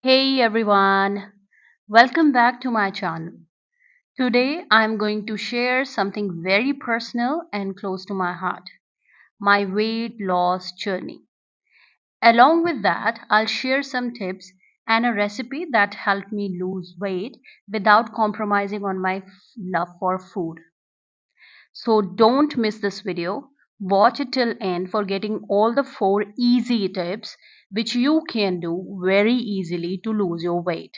Hey everyone, welcome back to my channel. Today I'm going to share something very personal and close to my heart, my weight loss journey. Along with that, I'll share some tips and a recipe that helped me lose weight without compromising on my love for food. So don't miss this video. Watch it till end for getting all the 4 easy tips which you can do very easily to lose your weight.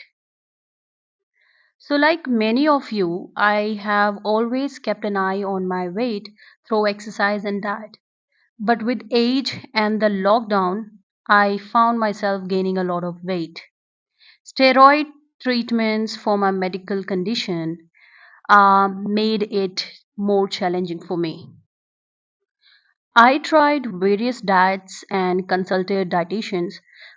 So, like many of you, I have always kept an eye on my weight through exercise and diet. But with age and the lockdown, I found myself gaining a lot of weight. Steroid treatments for my medical condition made it more challenging for me. I tried various diets and consulted dietitians,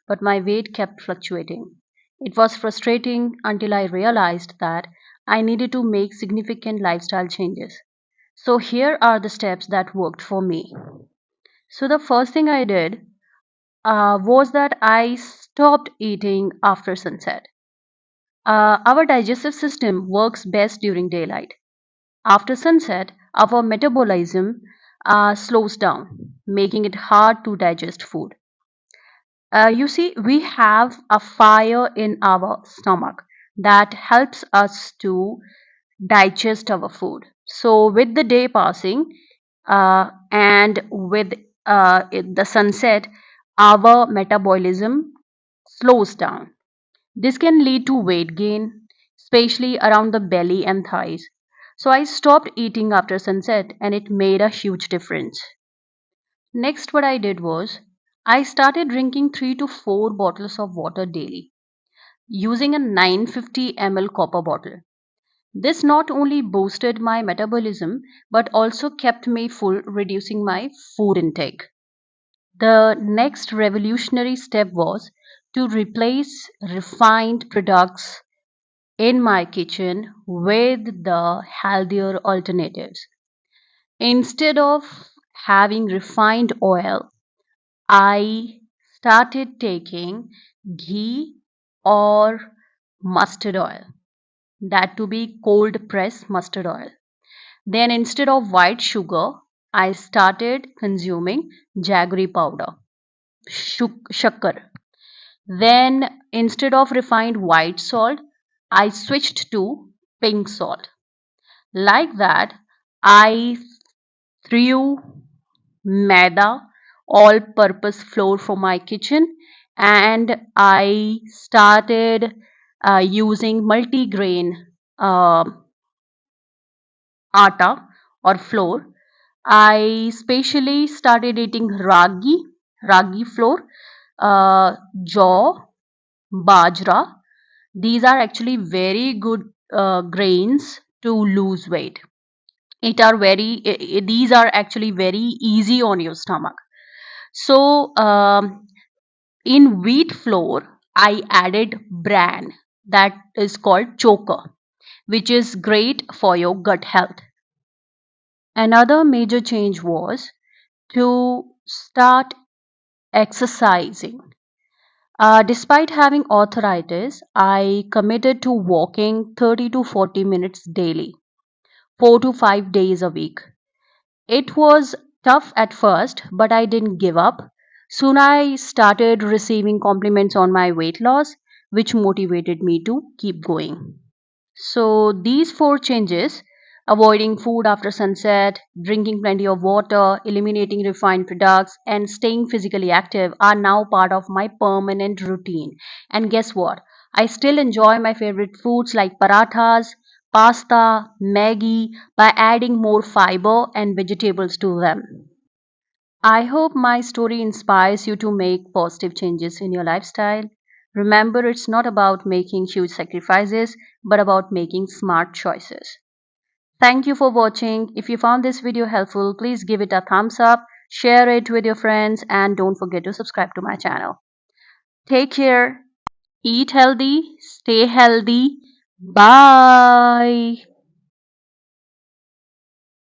but my weight kept fluctuating. It was frustrating until I realized that I needed to make significant lifestyle changes. So, here are the steps that worked for me. So, the first thing I did was that I stopped eating after sunset. Our digestive system works best during daylight. After sunset, our metabolism slows down, making it hard to digest food. You see, we have a fire in our stomach that helps us to digest our food. So, with the day passing and with the sunset, our metabolism slows down. This can lead to weight gain, especially around the belly and thighs. So, I stopped eating after sunset and it made a huge difference. Next, what I did was I started drinking 3 to 4 bottles of water daily using a 950 ml copper bottle. This not only boosted my metabolism but also kept me full, reducing my food intake. The next revolutionary step was to replace refined products in my kitchen with the healthier alternatives. Instead of having refined oil, I started taking ghee or mustard oil, that to be cold pressed mustard oil. Then instead of white sugar, I started consuming jaggery powder, shakkar. Then instead of refined white salt, I switched to pink salt. Like that, I threw maida all purpose flour from my kitchen and I started using multigrain uh, atta or flour. I specially started eating ragi flour, jaw, bajra. These are actually very good grains to lose weight. These are actually very easy on your stomach. So in wheat flour, I added bran that is called choker, which is great for your gut health. Another major change was to start exercising. Despite having arthritis, I committed to walking 30 to 40 minutes daily, 4 to 5 days a week. It was tough at first, but I didn't give up. Soon I started receiving compliments on my weight loss, which motivated me to keep going. So, these 4 changes, avoiding food after sunset, drinking plenty of water, eliminating refined products, and staying physically active, are now part of my permanent routine. And guess what? I still enjoy my favorite foods like parathas, pasta, Maggie by adding more fiber and vegetables to them. I hope my story inspires you to make positive changes in your lifestyle. Remember, it's not about making huge sacrifices, but about making smart choices. Thank you for watching. If you found this video helpful, please give it a thumbs up, share it with your friends, and don't forget to subscribe to my channel. Take care, eat healthy, stay healthy. Bye.